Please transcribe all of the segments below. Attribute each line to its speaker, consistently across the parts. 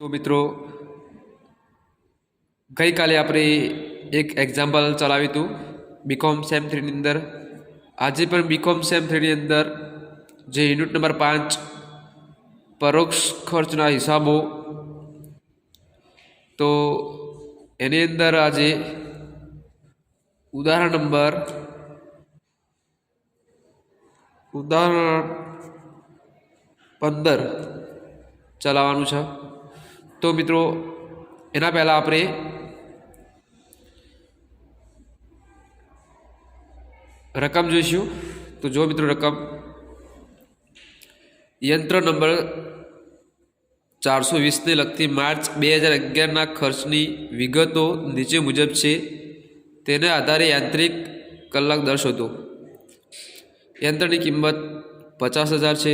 Speaker 1: તો મિત્રો ગઈકાલે આપણે એક એક્ઝામ્પલ ચલાવ્યું હતું બીકોમ સેમ થ્રીની અંદર. આજે પણ બીકોમ સેમ થ્રીની અંદર જે યુનિટ નંબર 5 પરોક્ષ ખર્ચના હિસાબો, તો એની અંદર આજે ઉદાહરણ 15 ચલાવવાનું છે. તો મિત્રો એના પહેલાં આપણે રકમ જોઈશું. તો જો મિત્રો રકમ યંત્ર નંબર 420ને લગતી માર્ચ 2011ના ખર્ચની વિગતો નીચે મુજબ છે. તેના આધારે યાંત્રિક કલાક દર શોધો. યંત્રની કિંમત 50,000 છે.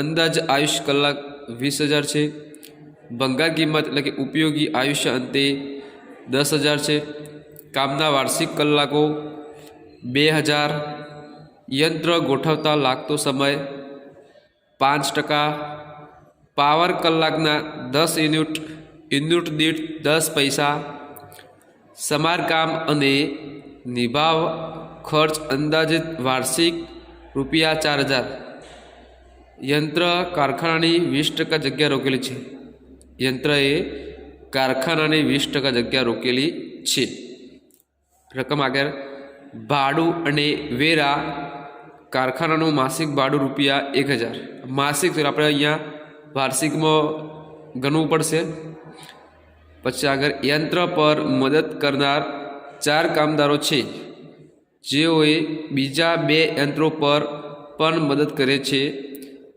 Speaker 1: અંદાજ આયુષ્ય કલાક 20,000 છે. ભંગાર કિંમત એટલે કે ઉપયોગી આયુષ્ય અંતે 10,000 છે. કામના વાર્ષિક કલાકો 2,000. યંત્ર ગોઠવતા લાગતો સમય 5%. પાવર કલાકના 10 યુનિટ દીઠ 10 પૈસા. સમારકામ અને નિભાવ ખર્ચ અંદાજિત વાર્ષિક ₹4,000. યંત્ર કારખાનાની 20% જગ્યા રોકેલી છે. યંત્રએ કારખાનાની 20% જગ્યા રોકેલી છે. રકમ આગળ ભાડું અને વેરા. કારખાનાનું માસિક ભાડું ₹1,000. માસિક આપણે અહીંયા વાર્ષિકમાં ગણવું પડશે. પછી આગળ યંત્ર પર મદદ કરનાર 4 કામદારો છે, જેઓએ બીજા 2 યંત્રો પર પણ મદદ કરે છે.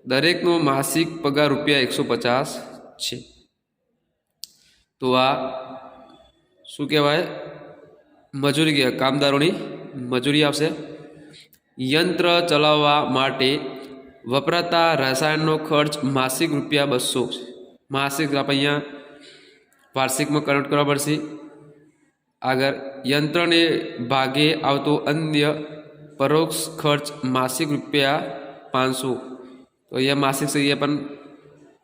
Speaker 1: દરેકનો માસિક પગાર ₹150 છે. તો આ શું કહેવાય? મજૂરી કહેવાય. કામદારોની મજૂરી આવશે. યંત્ર ચલાવવા માટે વપરાતા રસાયણનો ખર્ચ માસિક ₹200. માસિક આપણે અહીંયા વાર્ષિકમાં કન્વર્ટ કરવા પડશે. આગળ યંત્રને ભાગે આવતો અન્ય પરોક્ષ ખર્ચ માસિક ₹500. તો અહીંયા માસિક છે, એ પણ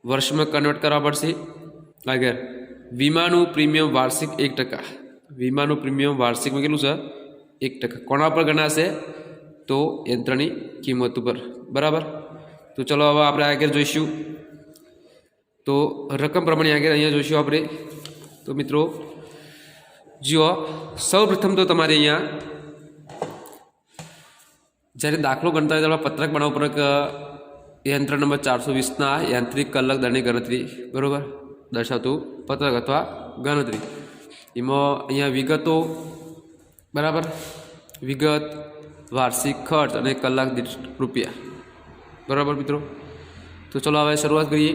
Speaker 1: વર્ષમાં કન્વર્ટ કરવા પડશે. આગળ વીમાનું પ્રીમિયમ વાર્ષિક 1%. વીમાનું પ્રીમિયમ વાર્ષિકમાં કેટલું છે? 1%. કોના પર ગણાશે? તો યંત્રની કિંમત ઉપર. બરાબર. તો ચલો હવે આપણે આગળ જોઈશું. તો રકમ પ્રમાણે આગળ અહીંયા જોઈશું આપણે. તો મિત્રો જુઓ, સૌ પ્રથમ તો તમારે અહીંયા જ્યારે દાખલો ગણતા હોય ત્યારે પત્રક બનાવવા પર યંત્ર નંબર 420ના યાંત્રિક કલાક દરની ગણતરી, બરાબર, દર્શાવતું પત્રક અથવા ગણતરી. એમાં અહીંયા વિગતો, બરાબર, વિગત, વાર્ષિક ખર્ચ અને કલાક દીઠ રૂપિયા. બરાબર મિત્રો. તો ચલો હવે શરૂઆત કરીએ.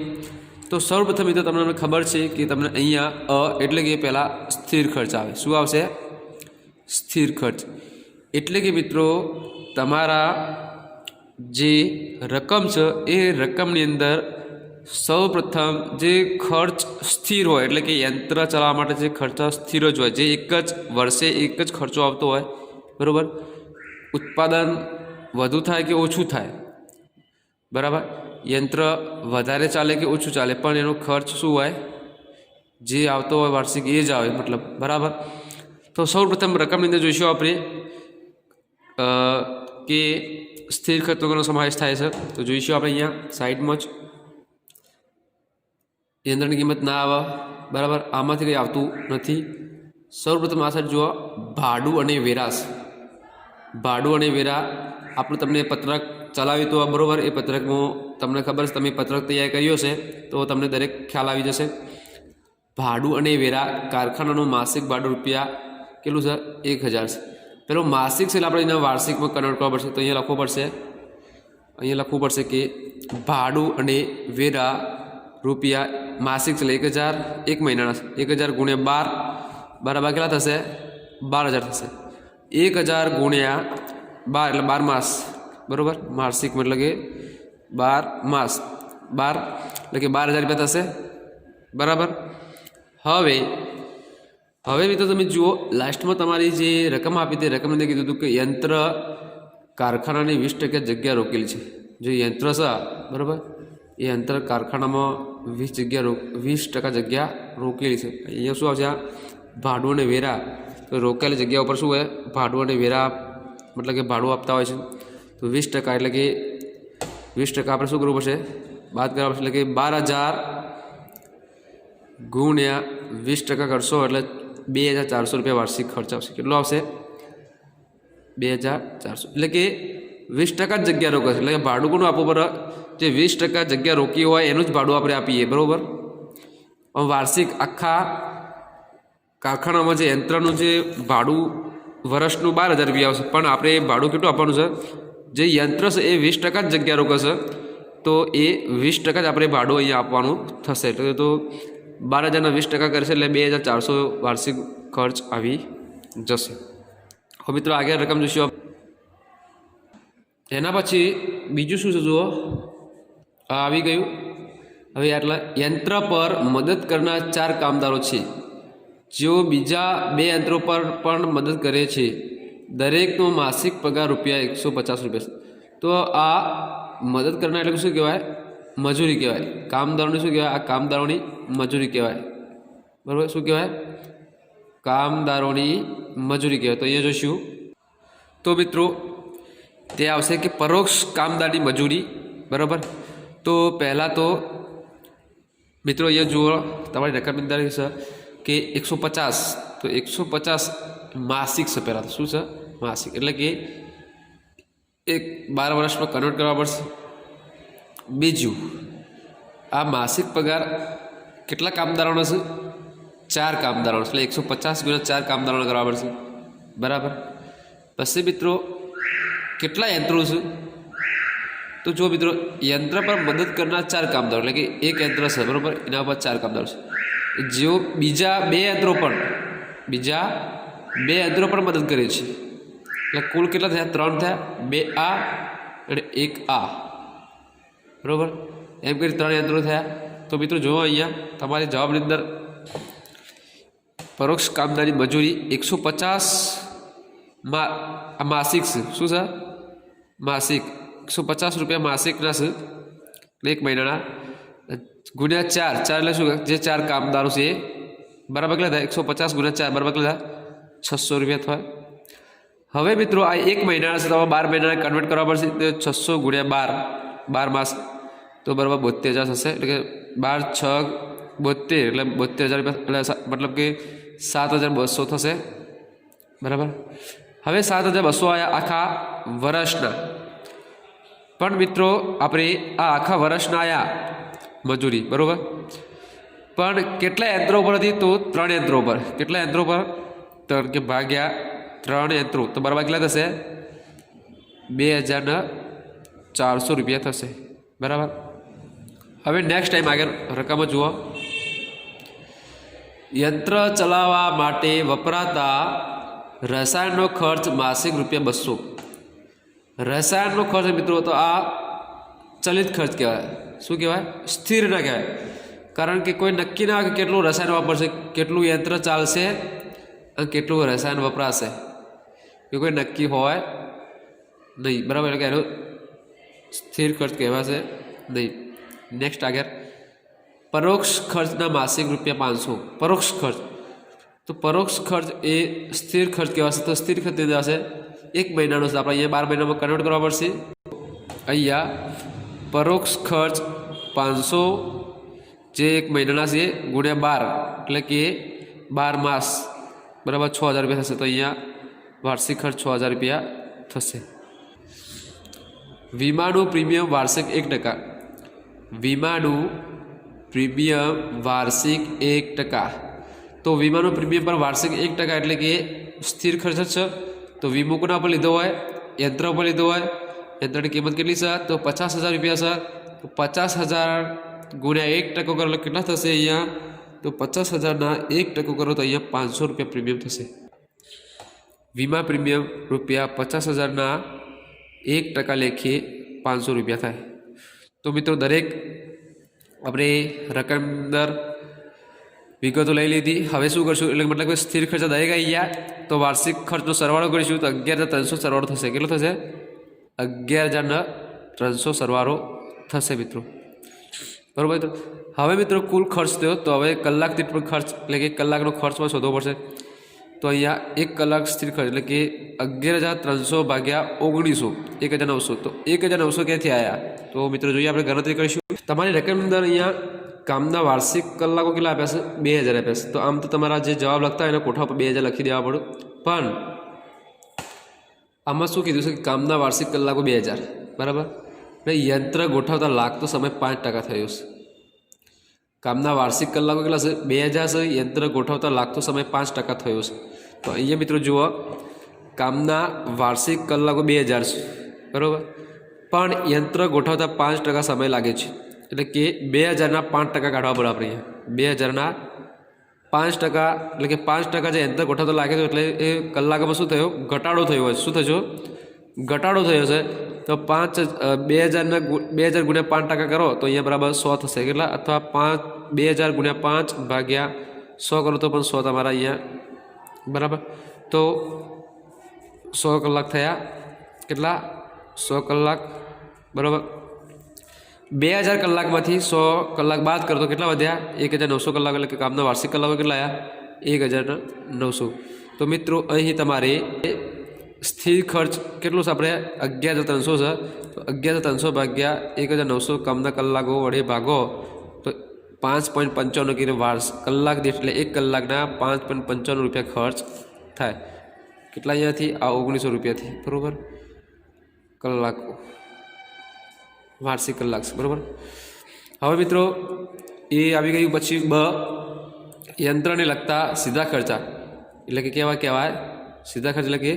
Speaker 1: તો સૌપ્રથમ મિત્રો તમને ખબર છે કે તમને અહીંયા એટલે કે પહેલાં સ્થિર ખર્ચ આવે. શું આવશે? સ્થિર ખર્ચ. એટલે કે મિત્રો તમારા જે રકમ છે એ રકમની અંદર સૌપ્રથમ જે ખર્ચ સ્થિર હોય, એટલે કે યંત્ર ચલાવવા માટે જે ખર્ચ સ્થિર જ હોય, જે એક જ વર્ષે એક જ ખર્ચો આવતો હોય, બરાબર. ઉત્પાદન વધુ થાય કે ઓછું થાય, બરાબર, યંત્ર વધારે ચાલે કે ઓછું ચાલે, પણ એનો ખર્ચ શું હોય? જે આવતો હોય વાર્ષિક એ જ આવે, મતલબ, બરાબર. તો સૌપ્રથમ રકમની અંદર જોઈશું આપણે કે સ્થિર ખર્ચનો સમાવેશ થાય છે. તો જોઈશું આપણે અહીંયા સાઈડમાં જ યંત્રની કિંમત ના આવે, બરાબર, આમાંથી કંઈ આવતું નથી. સૌપ્રથમ આ સાઈડ જુઓ, ભાડું અને વેરાશ. ભાડું અને વેરા આપણું તમને પત્રક ચલાવ્યું તો બરાબર. એ પત્રકમાં તમને ખબર છે, તમે પત્રક તૈયાર કર્યો છે તો તમને દરેક ખ્યાલ આવી જશે. ભાડું અને વેરા. કારખાનાનું માસિક ભાડું કેટલું છે? 1,000 છે. પેલું માસિક છે એટલે આપણે એના વાર્ષિકમાં કન્વર્ટ કરવા પડશે. તો અહીંયા લખવું પડશે કે ભાડું અને વેરા રૂપિયા માસિક છે એટલે 1,000, એક મહિનાના 1,000 ગુણ્યા 12, બરાબર, કેટલા થશે? 12,000 થશે. 1,000 ગુણ્યા 12 એટલે 12 માસ, બરાબર. માસિક એટલે કે 12 માસ, 12 એટલે કે 12,000 રૂપિયા થશે, બરાબર. હવે મિત્રો તમે જુઓ, લાસ્ટમાં તમારી જે રકમ આપી તે રકમને અંદર કીધું હતું કે યંત્ર કારખાનાની 20% જગ્યા રોકેલી છે. જે યંત્ર છે, બરાબર, એ યંત્ર કારખાનામાં ₹20 જગ્યા રોકેલી છે। અહીંયા શું આવશે? ભાડું અને વેરા। તો રોકેલી જગ્યા ઉપર શું હોય? ભાડું અને વેરા मतलब કે ભાડું આપતા હોય છે। તો 20% એટલે કે 20% આપણે શું કરવું પડશે? બાદ કરવા પડશે। એટલે કે 12,000 ગુણ્યા 20% કરશો એટલે ₹2,400 વાર્ષિક ખર્ચ આવશે। કેટલો આવશે? 2,400 એટલે કે 20% જ જગ્યા રોકાશે। એટલે કે ભાડું કોનું આપવું પડે? જે 20% જગ્યા રોકી હોય એનું જ ભાડું આપણે આપીએ, બરાબર। વાર્ષિક આખા કારખાનામાં જે યંત્રનું જે ભાડું વર્ષનું ₹12,000 આવશે, પણ આપણે એ ભાડું કેટલું આપવાનું છે? જે યંત્ર છે એ 20% જ જગ્યા રોકાશે, તો એ 20% જ આપણે ભાડું અહીંયા આપવાનું થશે। એટલે તો 12,000ના 20% કરશે એટલે 2,400 વાર્ષિક ખર્ચ આવી જશે। હવે મિત્રો આગળ રકમ જોઈશું। એના પછી બીજું શું છે જુઓ, આ આવી ગયું। હવે આટલા યંત્ર પર મદદ કરનાર 4 કામદારો છે, જેઓ બીજા 2 યંત્રો પર પણ મદદ કરે છે। દરેકનો માસિક પગાર ₹150 છે। તો આ મદદ કરનાર એટલે શું કહેવાય? મજૂરી કહેવાય। કામદારોની શું કહેવાય? આ કામદારોની મજૂરી કહેવાય, બરાબર। શું કહેવાય? કામદારોની મજૂરી કહેવાય। તો અહીંયા જોઈશું તો મિત્રો તે આવશે કે પરોક્ષ કામદારની મજૂરી, બરાબર। તો પહેલાં તો મિત્રો અહીંયા જુઓ તમારી રકમની અંદર છે કે 150, તો 150 માસિક છે। પહેલાં તો શું છે? માસિક એટલે કે એક 12 વર્ષમાં કન્વર્ટ કરવા પડશે। બીજું આ માસિક પગાર કેટલા કામદારોનો છે? 4 કામદારોનો, એટલે 150 ગુણ્યા 4 કામદારોને કરવા પડશે, બરાબર। પછી મિત્રો કેટલા યંત્રો છે? તો જો મિત્રો યંત્ર પર મદદ કરનાર 4 કામદારો એટલે કે એક યંત્ર છે, બરાબર, એના પર 4 કામદારો છે। જેઓ બીજા 2 યંત્રો પણ મદદ કરે છે, એટલે કુલ કેટલા થયા? 3 થયા। 2 આ અને 1 આ, બરાબર, એમ કરી 3 યંત્રો થયા। તો મિત્રો જુઓ અહીંયા તમારે જવાબની અંદર પરોક્ષ કામદારની મજૂરી 150 માસિક છે। શું છે? માસિક ₹150 માસિકના છે, એક મહિનાના, ગુણ્યા 4 એટલે શું? જે 4 કામદારો છે એ બરાબર કેટલા થાય? 150 ગુણ્યા 4 બરાબર કેટલા થાય? ₹600 થાય। હવે મિત્રો આ એક મહિનાના છે, તમારે 12 મહિનાને કન્વર્ટ કરવા પડશે। તો 600 ગુણ્યા 12 માસ તો બરાબર 72,000 થશે। એટલે કે 12 6 72 એટલે ₹72,000, એટલે મતલબ કે 7,200 થશે, બરાબર। હવે 7,200 આવ્યા આખા વર્ષના, પણ મિત્રો આપણે આ આખા વર્ષના આવ્યા મજૂરી, બરાબર, પણ કેટલા યંત્રો પર હતી? તો 3 યંત્રો પર। કેટલા યંત્રો પર? તો કે ભાગ્યા 3 યંત્રો, તો બરાબર કેટલા થશે? ₹2,400 થશે, બરાબર। હવે નેક્સ્ટ ટાઈમ આગળ રકમ જુઓ। યંત્ર ચલાવવા માટે વપરાતા રસાયણનો ખર્ચ માસિક ₹200। રસાયણનો ખર્ચ મિત્રો તો આ ચલિત ખર્ચ કહેવાય। શું કહેવાય? સ્થિર ના કહેવાય, કારણ કે કોઈ નક્કી ના હોય કે કેટલું રસાયણ વાપરશે, કેટલું યંત્ર ચાલશે અને કેટલું રસાયણ વપરાશે, એ કોઈ નક્કી હોય નહીં, બરાબર। એટલે કે એનો સ્થિર ખર્ચ કહેવાશે નહીં। નેક્સ્ટ આગળ પરોક્ષ ખર્ચના માસિક ₹500। પરોક્ષ ખર્ચ, તો પરોક્ષ ખર્ચ એ સ્થિર ખર્ચ કહેવાશે। તો સ્થિર ખર્ચ દેવાશે એક મહિનાનો છે, આપણે અહીંયા 12 મહિનામાં કન્વર્ટ કરવા પડશે। અહીંયા પરોક્ષ ખર્ચ 500 જે એક મહિનાના છે ગુણ્યા 12 એટલે કે 12 માસ બરાબર ₹6,000 થશે। તો અહીંયા વાર્ષિક ખર્ચ ₹6,000 થશે। વીમાનું પ્રીમિયમ વાર્ષિક 1%। વીમાનું પ્રીમિયમ વાર્ષિક 1%। તો વીમાનું પ્રીમિયમ પર વાર્ષિક 1% એટલે કે સ્થિર ખર્ચ જ છે। તો વીમો કોના પર લીધો હોય? યંત્ર પર લીધો હોય। યંત્રની કિંમત કેટલી છે? તો ₹50,000 છે। તો 50,000 ગુણ્યા 1% કરો એટલે કેટલા થશે અહીંયા? તો 50,000ના 1% કરો તો અહીંયા ₹500 પ્રીમિયમ થશે। વીમા પ્રીમિયમ ₹50,000ના 1% લેખે ₹500 થાય। તો મિત્રો દરેક આપણે રકમ અંદર વિગતો લઈ લીધી। હવે શું કરશું? એટલે મતલબ કે સ્થિર ખર્ચ દરેક આવી ગયા, તો વાર્ષિક ખર્ચનો સરવાળો કરીશું તો 11,300 સરવાળો થશે। કેટલો થશે? 11,300 સરવાળો થશે મિત્રો, બરાબર। હવે મિત્રો કુલ ખર્ચ થયો તો હવે કલાક દીઠ પણ ખર્ચ એટલે કે કલાકનો ખર્ચમાં શોધવો પડશે। તો અહીંયા 1 કલાક સ્થિર ખર્ચ એટલે કે 11,300 ભાગ્યા 1900 1900 તો 1900 ક્યાંથી આવ્યા તો મિત્રો જોઈએ આપણે ગણતરી કરીશું। તમારી રકમની અંદર અહીંયા કામના વાર્ષિક કલાકો કેટલા આપ્યા છે 2000 આપ્યા છે। તો આમ તો તમારા જે જવાબ લખતા હોય એના કોઠા પર 2000 લખી દેવા પડે, પણ આમાં શું કીધું છે કે કામના વાર્ષિક કલાકો 2000 બરાબર, એટલે યંત્ર ગોઠવતા લાગતો સમય 5% થયો છે। કામના વાર્ષિક કલાકો કેટલા છે 2000 છે, યંત્ર ગોઠવતા લાગતો સમય 5% થયો છે। તો અહીંયા મિત્રો જુઓ કામના વાર્ષિક કલાકો 2000 છે બરાબર, પણ યંત્ર ગોઠવતા 5% સમય લાગે છે, એટલે કે 2000ના 5% કાઢવા પડે આપણે અહીંયા 2000ના 5% એટલે કે 5% જે યંત્ર ગોઠવતા લાગે છે એટલે એ કલાકોમાં શું થયો ઘટાડો થયો હોય। શું થયો ઘટાડો થયો છે। તો 2000 ગુણ્યા 5% કરો તો અહીંયા બરાબર 100 થશે કેટલા, અથવા 2000 ગુણ્યા 5 ભાગ્યા 100 કરો તો પણ 100 તમારા અહીંયા બરાબર। તો 100 કલાક થયા કેટલા 100 કલાક બરાબર। 2000 કલાકમાંથી 100 કલાક બાદ કરો તો કેટલા વધ્યા 1900 કલાક, એટલે કે કામના વાર્ષિક કલાકો કેટલા આવ્યા 1900। તો મિત્રો અહીં તમારે સ્થિર ખર્ચ કેટલું છે આપણે 11,300 છે, તો 11,300 ભાગ્યા 1900 કામના કલાકો વડે ભાગો તો 5.55 કિલો કલાક દીઠ એટલે 1 કલાકના 5.55 રૂપિયા ખર્ચ થાય। કેટલા અહીંયાથી આ 1900 રૂપિયાથી બરાબર કલાકો વાર્ષિક કલાક છે બરાબર। હવે મિત્રો એ આવી ગયું। પછી યંત્રને લગતા સીધા ખર્ચા એટલે કે કહેવાય સીધા ખર્ચ એટલે કે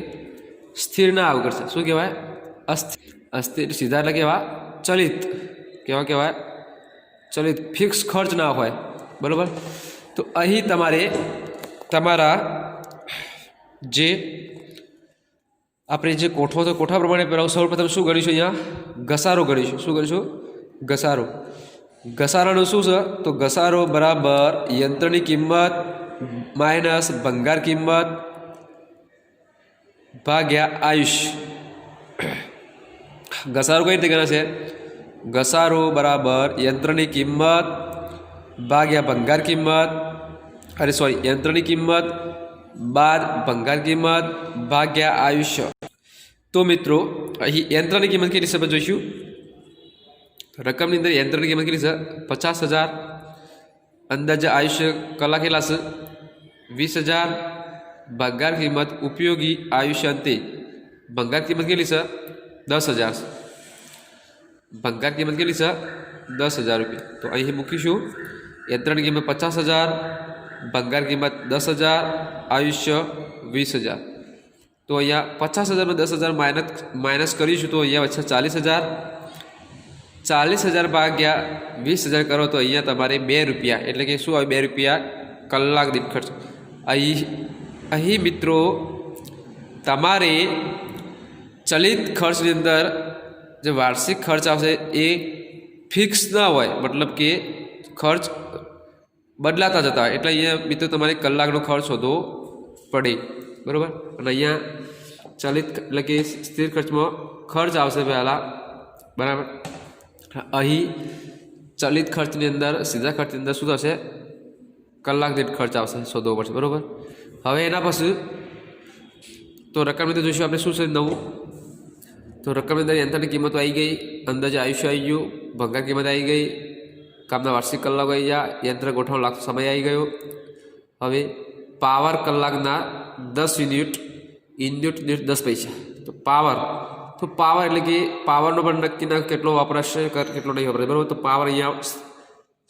Speaker 1: સ્થિર ના આવું કરશે, શું કહેવાય અસ્થિર। સીધા એટલે કેવા ચલિત કહેવાય ચલિત, ફિક્સ ખર્ચ ના હોય બરાબર। તો અહીં તમારે તમારા જે આપણે જે કોઠો તો કોઠા પ્રમાણે પહેલાં સૌપ્રથમ શું ગણીશું અહીંયા ઘસારો ગણીશું। શું ગણીશું ઘસારો। ઘસારાનું શું છે તો ઘસારો બરાબર યંત્રની કિંમત માઇનસ ભંગાર કિંમત ભાગ્યા આયુષ્ય। ઘસારો કઈ રીતે ગણે છે ઘસારો બરાબર યંત્રની કિંમત ભાગ્યા ભંગાર કિંમત યંત્રની કિંમત બાદ ભંગાર કિંમત ભાગ્યા આયુષ્ય। તો મિત્રો અહીં યંત્રની કિંમત કેટલી છે આપણે જોઈશું। રકમની અંદર યંત્રની કિંમત કેટલી છે 50,000, અંદાજે આયુષ્ય કલાક કેટલા છે 20,000, ભંગાર કિંમત ઉપયોગી આયુષ્ય અંતે ભંગાર કિંમત કેટલી છે 10,000 છે, ભંગાર કિંમત કેટલી છે 10,000 રૂપિયા। તો અહીં મૂકીશું યંત્રની કિંમત 50,000, ભંગાર કિંમત 10,000, આયુષ્ય 20,000। તો અહીંયા 50,000 માં 10,000 માઇનસ કરીશું તો અહીંયા વચ્ચે 40,000, 40,000 ભાગ્યા 20,000 કરો તો અહીંયા તમારે 2 રૂપિયા એટલે કે શું આવે 2 રૂપિયા કલાક દીઠ ખર્ચ। અહીં મિત્રો તમારે ચલિત ખર્ચની અંદર જે વાર્ષિક ખર્ચ આવશે એ ફિક્સ ના હોય, મતલબ કે ખર્ચ બદલાતા જતા હોય, એટલે અહીંયા મિત્રો તમારે કલાકનો ખર્ચ શોધવો પડે બરાબર। અને અહીંયા ચલિત એટલે કે સ્થિર ખર્ચમાં ખર્ચ આવશે પહેલાં બરાબર। અહીં ચલિત ખર્ચની અંદર સીધા ખર્ચની અંદર શું થશે કલાક દીઠ ખર્ચ આવશે શોધવો પડશે બરાબર। હવે એના પછી તો રકમની અંદર જોઈશું આપણે શું છે નવું। તો રકમની અંદર યંત્રની કિંમતો આવી ગઈ, અંદાજે આયુષ્ય આવી ગયું, ભંગાર કિંમત આવી ગઈ, કામના વાર્ષિક કલાકો આવી ગયા, યંત્ર ગોઠવણ લાગતો સમય આવી ગયો। હવે પાવર કલાકના 10 યુનિટ દીઠ 10 પૈસા। તો પાવર એટલે કે પાવરનો પણ નક્કી ના કેટલો વપરાશે કેટલો નહીં વપરાશે બરાબર। તો પાવર અહીંયા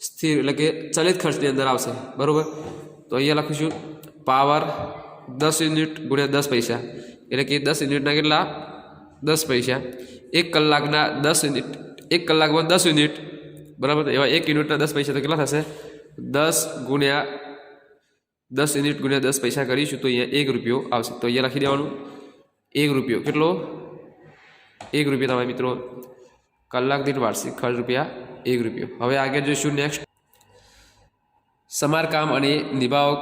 Speaker 1: સ્થિર એટલે કે ચલિત ખર્ચની અંદર આવશે બરાબર। તો અહીંયા લખીશું પાવર 10 યુનિટ ગુણ્યા 10 પૈસા એટલે કે 10 યુનિટના કેટલા 10 પૈસા। 1 કલાકના 10 યુનિટ 1 કલાકમાં 10 યુનિટ બરાબર। એવા 1 યુનિટના 10 પૈસા તો કેટલા થશે 10 ગુણ્યા 10 યુનિટ ગુણ્યા 10 પૈસા કરીશું તો અહીંયા 1 રૂપિયો આવશે। તો અહીંયા લખી દેવાનું 1 રૂપિયો કેટલો 1 રૂપિયા તમારે મિત્રો કલાક દીઠ વાર્ષિક ખર્ચ રૂપિયા 1 રૂપિયો। હવે આગળ જોઈશું નેક્સ્ટ સમારકામ અને નિભાવ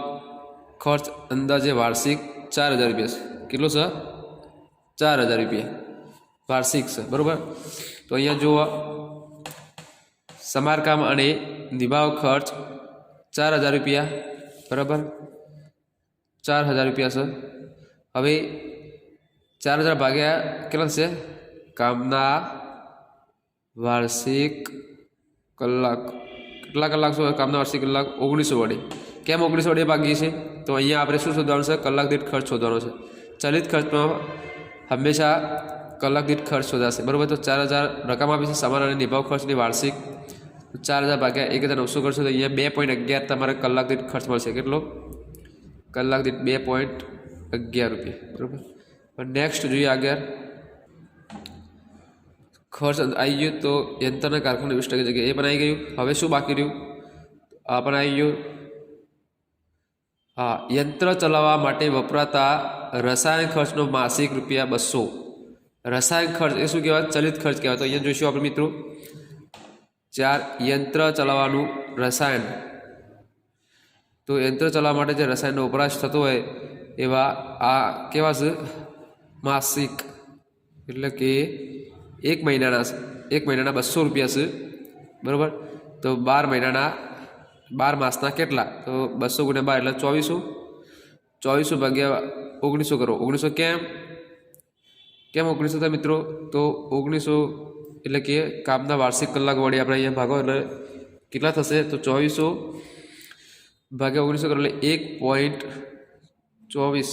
Speaker 1: ખર્ચ અંદાજે વાર્ષિક 4,000 રૂપિયા છે। કેટલો છે 4,000 રૂપિયા વાર્ષિક છે બરાબર। તો અહીંયા જુઓ સમારકામ અને નિભાવ ખર્ચ 4000 રૂપિયા બરાબર 4000 રૂપિયા છે। હવે 4000 ભાગ્યા કેટલા થશે કામના વાર્ષિક કલાક કેટલા કલાક શું કામના વાર્ષિક કલાક 1900 વડે કેમ 1900 વડે ભાગીએ છીએ તો અહીંયા આપણે શું શોધવાનું છે કલાક દીઠ ખર્ચ શોધવાનો છે। ચલિત ખર્ચમાં હંમેશા કલાક દીઠ ખર્ચ શોધાશે બરાબર। તો 4000 રકમ આપી છે સામાન અને નિભાવ ખર્ચની વાર્ષિક 4000 ભાગ્યા 1900 કરશો તો અહીંયા 2.11 તમારે કલાક દીઠ ખર્ચ મળશે કેટલો કલાક દીઠ 2.11 રૂપિયા બરાબર। પણ નેક્સ્ટ જોઈએ આગળ ખર્ચ આવી ગયું તો યંત્રના કારખાના 20% જગ્યાએ એ પણ આવી ગયું। હવે શું બાકી રહ્યું આ પણ આવી ગયું हाँ यंत्र चलावा माटे वपराता रसायन खर्चनो मासिक ₹200 रसायन खर्च ए शुं कहेवाय चलित खर्च कहेवाय। तो अहींया जोईशुं आपणे मित्रों 4 यंत्र चलाववानुं रसायन तो यंत्र चलाववा माटे जे रसायननो वपराश थतो होय एवा आ केवा छे मासिक एटले के एक महीनाना ₹200 छे बराबर। तो 12 महीनाना 12 मासना केटला तो 200 × 12 એટલે 2400 ભાગ્યા 1900 કરો 1900 કેમ 1900 થાય મિત્રો તો 1900 એટલે કે કામના વાર્ષિક કલાક વડે આપણે અહીંયા ભાગો એટલે કેટલા થશે તો 2400 ભાગ્યા 1900 કરો એટલે 1.24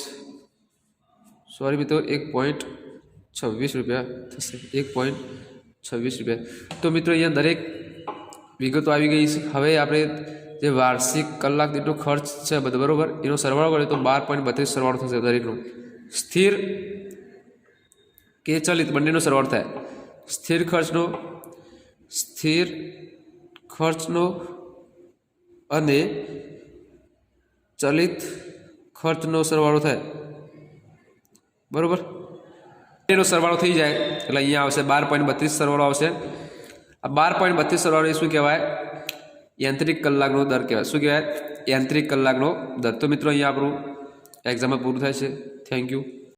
Speaker 1: સોરી મિત્રો 1.26 રૂપિયા થશે 1.26 રૂપિયા। તો મિત્રો અહીંયા દરેક વિગતો આવી ગઈ છે। હવે આપણે જે વાર્ષિક કલાક દીઠનો ખર્ચ છે બધો બરાબર એનો સરવાળો કરીએ તો 12.32 સરવાળો થશે દરેકનો। સ્થિર કે ચલિત બંનેનો સરવાળો થાય સ્થિર ખર્ચનો અને ચલિત ખર્ચનો સરવાળો થાય બરાબર। એનો સરવાળો થઈ જાય એટલે અહીંયા આવશે 12.32 સરવાળો આવશે। आ 12.32 सरवाळो शुं कहेवाय यांत्रिक कलाकनो दर कहेवाय शुं कहेवाय यांत्रिक कलाकनो दर। तो मित्रों अहींया आपणुं एक्जाम पूरुं थाय छे। Thank you.